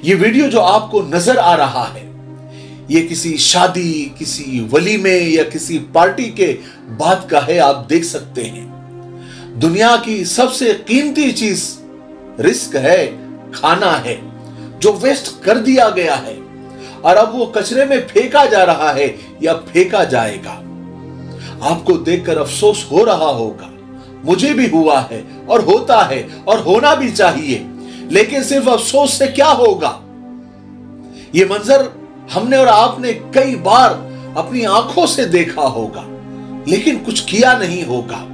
ये वीडियो जो आपको नजर आ रहा है, ये किसी शादी, किसी वलीमे या किसी पार्टी के बाद का है। आप देख सकते हैं दुनिया की सबसे कीमती चीज रिस्क है, खाना है, जो वेस्ट कर दिया गया है और अब वो कचरे में फेंका जा रहा है या फेंका जाएगा। आपको देखकर अफसोस हो रहा होगा, मुझे भी हुआ है और होता है और होना भी चाहिए, लेकिन सिर्फ अफसोस से क्या होगा। ये मंजर हमने और आपने कई बार अपनी आंखों से देखा होगा, लेकिन कुछ किया नहीं होगा।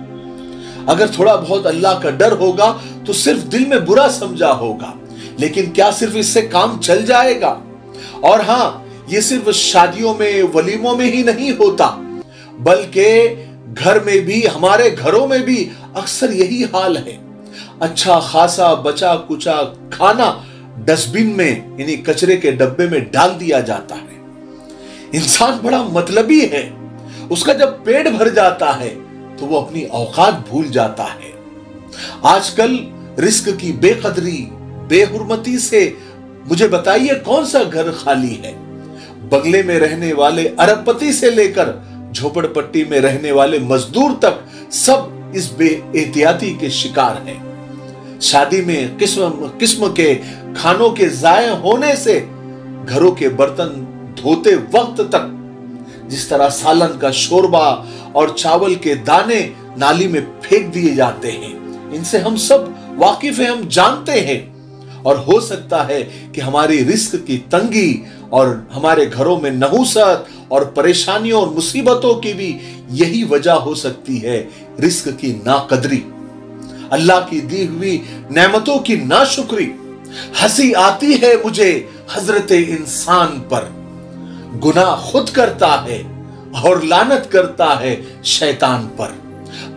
अगर थोड़ा बहुत अल्लाह का डर होगा तो सिर्फ दिल में बुरा समझा होगा, लेकिन क्या सिर्फ इससे काम चल जाएगा? और हां, ये सिर्फ शादियों में, वलीमों में ही नहीं होता, बल्कि घर में भी, हमारे घरों में भी अक्सर यही हाल है। अच्छा खासा बचा कुचा खाना डस्टबिन में, यानी कचरे के डब्बे में डाल दिया जाता है। इंसान बड़ा मतलबी है, उसका जब पेट भर जाता है तो वो अपनी औकात भूल जाता है। आजकल रिस्क की बेकदरी, बेहुरमती से मुझे बताइए कौन सा घर खाली है? बंगले में रहने वाले अरबपति से लेकर झोपड़पट्टी में रहने वाले मजदूर तक सब इस बेएहतियाती के शिकार हैं। शादी में किस्म किस्म के खानों के जाये होने से घरों के बर्तन धोते वक्त तक जिस तरह सालन का शोरबा और चावल के दाने नाली में फेंक दिए जाते हैं, इनसे हम सब वाकिफ हैं, हम जानते हैं। और हो सकता है कि हमारी रिस्क की तंगी और हमारे घरों में नहुसत और परेशानियों और मुसीबतों की भी यही वजह हो सकती है, रिस्क की नाकदरी, अल्लाह की दी हुई नेमतों की नाशुक्री। हंसी आती है मुझे हजरते इंसान पर, गुनाह खुद करता है और लानत करता है शैतान पर।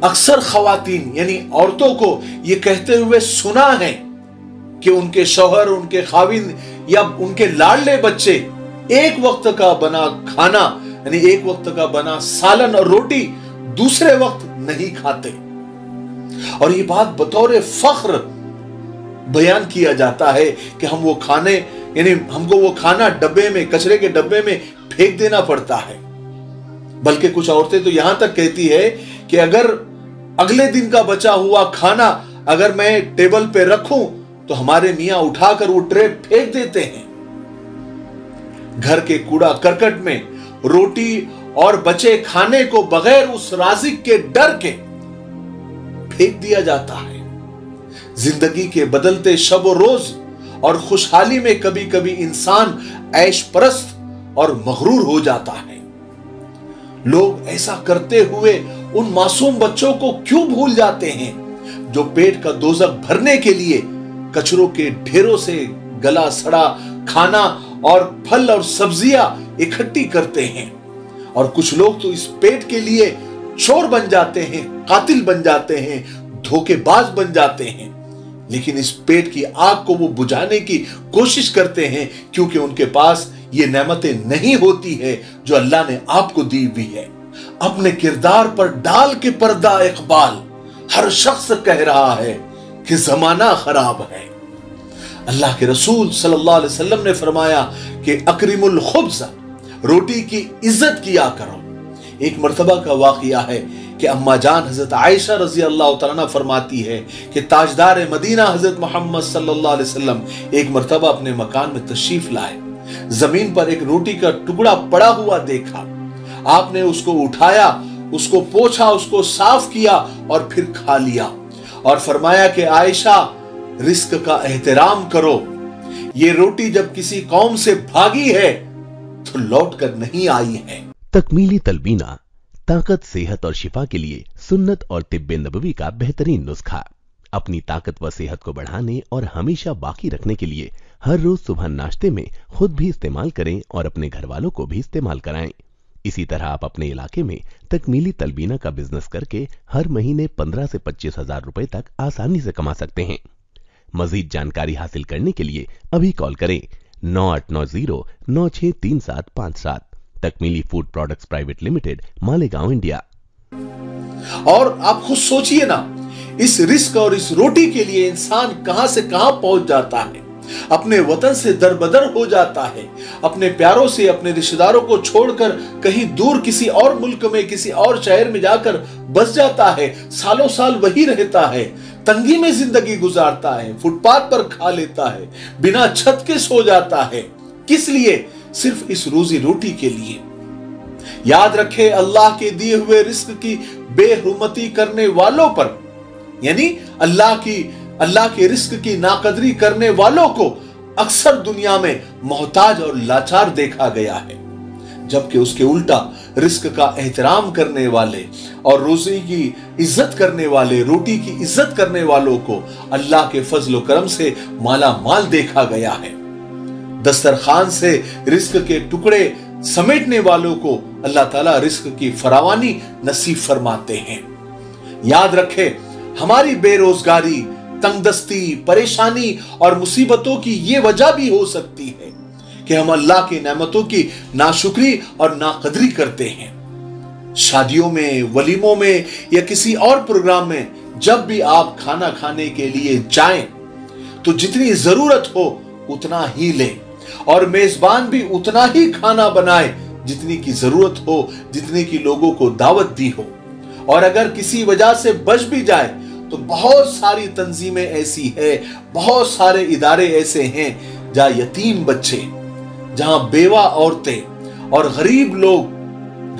अक्सर खवातीन यानी औरतों को यह कहते हुए सुना है कि उनके शौहर, उनके खाविंद या उनके लाडले बच्चे एक वक्त का बना खाना, यानी एक वक्त का बना सालन और रोटी दूसरे वक्त नहीं खाते, और ये बात बतौर फख्र बयान किया जाता है कि हम वो खाने, यानी हमको वो खाना डब्बे में, कचरे के डब्बे में फेंक देना पड़ता है। बल्कि कुछ औरतें तो यहां तक कहती है कि अगर अगले दिन का बचा हुआ खाना अगर मैं टेबल पे रखूं तो हमारे मियां उठाकर वो ट्रे फेंक देते हैं। घर के कूड़ा करकट में रोटी और बचे खाने को बगैर उस राज़िक के डर के फेंक दिया जाता है। जिंदगी के बदलते शब और रोज और खुशहाली में कभी कभी इंसान ऐश परस्त और मगरूर हो जाता है। लोग ऐसा करते हुए उन मासूम बच्चों को क्यों भूल जाते हैं जो पेट का दोजख भरने के लिए कचरों के ढेरों से गला सड़ा खाना और फल और सब्जियां इकट्ठी करते हैं। और कुछ लोग तो इस पेट के लिए चोर बन जाते हैं, कातिल बन जाते हैं, धोखेबाज बन जाते हैं, लेकिन इस पेट की आग को वो बुझाने की कोशिश करते हैं क्योंकि उनके पास ये नेमतें नहीं होती है जो अल्लाह ने आपको दी हुई है। अपने किरदार पर डाल के पर्दा इकबाल, हर शख्स कह रहा है कि जमाना खराब है। अल्लाह के रसूल सल्लल्लाहु अलैहि वसल्लम ने फरमाया कि अकरिमुल खुब्ज़, रोटी की इज्जत किया करो। एक मर्तबा का वाक़िया है कि अम्मा जान हजरत आयशा रजी अल्लाह तआला फरमाती है कि ताजदार मदीना हजरत मोहम्मद सल्लल्लाहु अलैहि वसल्लम एक मर्तबा अपने मकान में तशरीफ लाए। जमीन पर एक रोटी का टुकड़ा पड़ा हुआ देखा। आपने उसको उठाया, उसको पोंछा, उसको साफ किया और फिर खा लिया और फरमाया कि आयशा, रिस्क का एहतराम करो। ये रोटी जब किसी कौम से भागी है तो लौट कर नहीं आई है। तकमीली तलबीना, ताकत, सेहत और शिफा के लिए सुन्नत और तिब्बे नबवी का बेहतरीन नुस्खा। अपनी ताकत व सेहत को बढ़ाने और हमेशा बाकी रखने के लिए हर रोज सुबह नाश्ते में खुद भी इस्तेमाल करें और अपने घर वालों को भी इस्तेमाल कराएं। इसी तरह आप अपने इलाके में तकमीली तलबीना का बिजनेस करके हर महीने 15 से 25 हजार रुपए तक आसानी से कमा सकते हैं। मजीद जानकारी हासिल करने के लिए अभी कॉल करें 9890963757। Takmili food products private limited, Malegaon, India. और आप खुद सोचिए ना, इस रिस्क और इस रोटी के लिए इंसान कहां से कहां पहुंच जाता है। अपने वतन से दरबदर हो जाता है, अपने प्यारों से, अपने रिश्तेदारों को छोड़कर कहीं दूर किसी और मुल्क में, किसी और शहर में जाकर बस जाता है, सालों साल वही रहता है, तंगी में जिंदगी गुजारता है, फुटपाथ पर खा लेता है, बिना छत के सो जाता है। किस लिए? सिर्फ इस रोजी रोटी के लिए। याद रखे, अल्लाह के दिए हुए रिस्क की बेहुरमती करने वालों पर, यानी अल्लाह के रिस्क की नाकदरी करने वालों को अक्सर दुनिया में मोहताज और लाचार देखा गया है, जबकि उसके उल्टा रिस्क का एहतराम करने वाले और रोजी की इज्जत करने वाले, रोटी की इज्जत करने वालों को अल्लाह के फजल करम से माला माल देखा गया है। दस्तरखान से रिस्क के टुकड़े समेटने वालों को अल्लाह ताला रिस्क की फरावानी नसीब फरमाते हैं। याद रखे, हमारी बेरोजगारी, तंगदस्ती, परेशानी और मुसीबतों की ये वजह भी हो सकती है कि हम अल्लाह की नेमतों की नाशुक्री और नाकदरी करते हैं। शादियों में, वलीमों में या किसी और प्रोग्राम में जब भी आप खाना खाने के लिए जाएं तो जितनी जरूरत हो उतना ही लें और मेजबान भी उतना ही खाना बनाए जितनी की जरूरत हो, जितनी की लोगों को दावत दी हो। और अगर किसी वजह से बच भी जाए तो बहुत सारी तंजीमें ऐसी है, बहुत सारे इदारे ऐसे हैं जहां यतीम बच्चे, जहां बेवा औरतें और गरीब लोग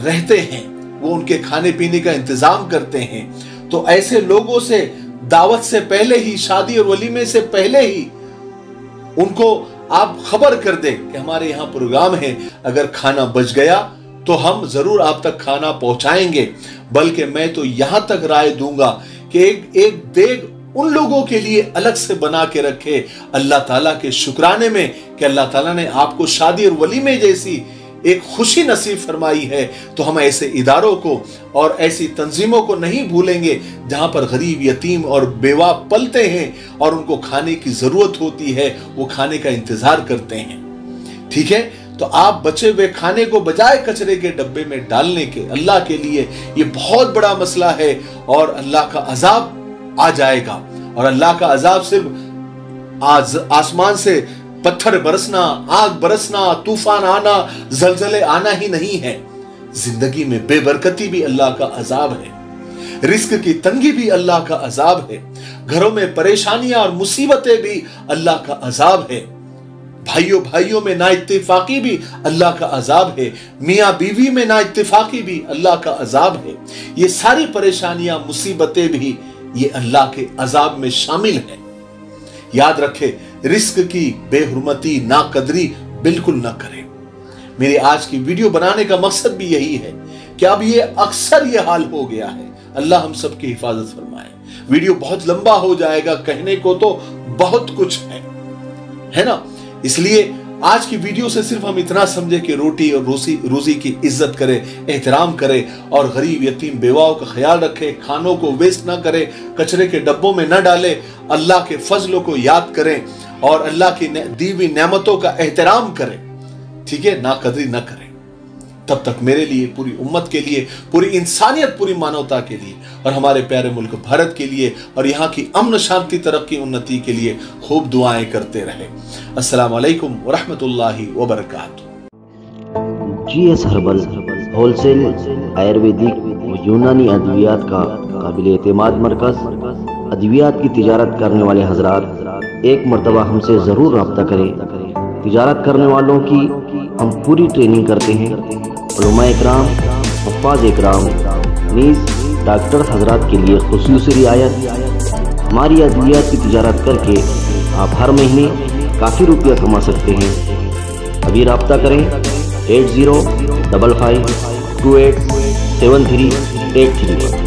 रहते हैं, वो उनके खाने पीने का इंतजाम करते हैं। तो ऐसे लोगों से दावत से पहले ही, शादी और वलीमे से पहले ही उनको आप खबर कर दें कि हमारे यहां प्रोग्राम है, अगर खाना बच गया तो हम जरूर आप तक खाना पहुंचाएंगे। बल्कि मैं तो यहां तक राय दूंगा कि एक देग उन लोगों के लिए अलग से बना के रखे, अल्लाह ताला के शुक्राने में कि अल्लाह ताला ने आपको शादी और वलीमे जैसी एक खुशी नसीब फरमाई है। तो हम ऐसे इदारों को और ऐसी तंजीमों को नहीं भूलेंगे जहां पर गरीब, यतीम और बेवा पलते हैं और उनको खाने की जरूरत होती है, वो खाने का इंतजार करते हैं। ठीक है, तो आप बचे हुए खाने को बजाय कचरे के डब्बे में डालने के, अल्लाह के लिए ये बहुत बड़ा मसला है और अल्लाह का अजाब आ जाएगा। और अल्लाह का अजाब सिर्फ आसमान से पत्थर बरसना, आग बरसना, तूफान आना, जलजले आना ही नहीं है। जिंदगी में बेबरकती भी अल्लाह का अजाब है, रिस्क की तंगी भी अल्लाह का अजाब है, घरों में परेशानियां और मुसीबतें भी अल्लाह का अजाब है, भाइयों में नाइत्तेफाकी भी अल्लाह का अजाब है, मियां बीवी में नाइत्तेफाकी भी अल्लाह का अजाब है। ये सारी परेशानियां, मुसीबतें भी ये अल्लाह के अजाब में शामिल है। याद रखे, रिस्क की बेहुरमती, नाकदरी बिल्कुल ना करें। मेरी आज की वीडियो बनाने का मकसद भी यही है कि अब ये अक्सर ये हाल हो गया है। अल्लाह हम सब की हिफाजत फरमाए। वीडियो बहुत लंबा हो जाएगा, कहने को तो बहुत कुछ है ना। इसलिए आज की वीडियो से सिर्फ हम इतना समझे कि रोटी और रोजी की इज्जत करें, एहतराम करें और गरीब, यतीम, बेवाओं का ख्याल रखें, खानों को वेस्ट ना करें, कचरे के डब्बों में न डालें, अल्लाह के फजलों को याद करें और अल्लाह की दी हुई नेमतों का एहतराम करें। ठीक है, नाकदरी न करें। तब तक मेरे लिए, पूरी उम्मत के लिए, पूरी इंसानियत, पूरी मानवता के लिए और हमारे प्यारे मुल्क भारत के लिए और यहाँ की अमन, शांति, तरक्की, उन्नति के लिए खूब दुआएं करते रहे। अस्सलाम वालेकुम व रहमतुल्लाहि व बरकातुहू। GS हर्बल होलसेल आयुर्वेदिक व यूनानी अद्वियात का काबिल एतमाद मरकज। अद्वियात की तिजारत करने वाले हजरात एक मरतबा हमसे ज़रूर रब्ता करें। तिजारत करने वालों की हम पूरी ट्रेनिंग करते हैं। उलमाए इकराम, हफ़ाज़ इकराम, नीज़ डॉक्टर हजरात के लिए खुसूसी रियायत। हमारी अद्वियात की तिजारत करके आप हर महीने काफ़ी रुपया कमा सकते हैं। अभी रब्ता करें 8055287383 पर।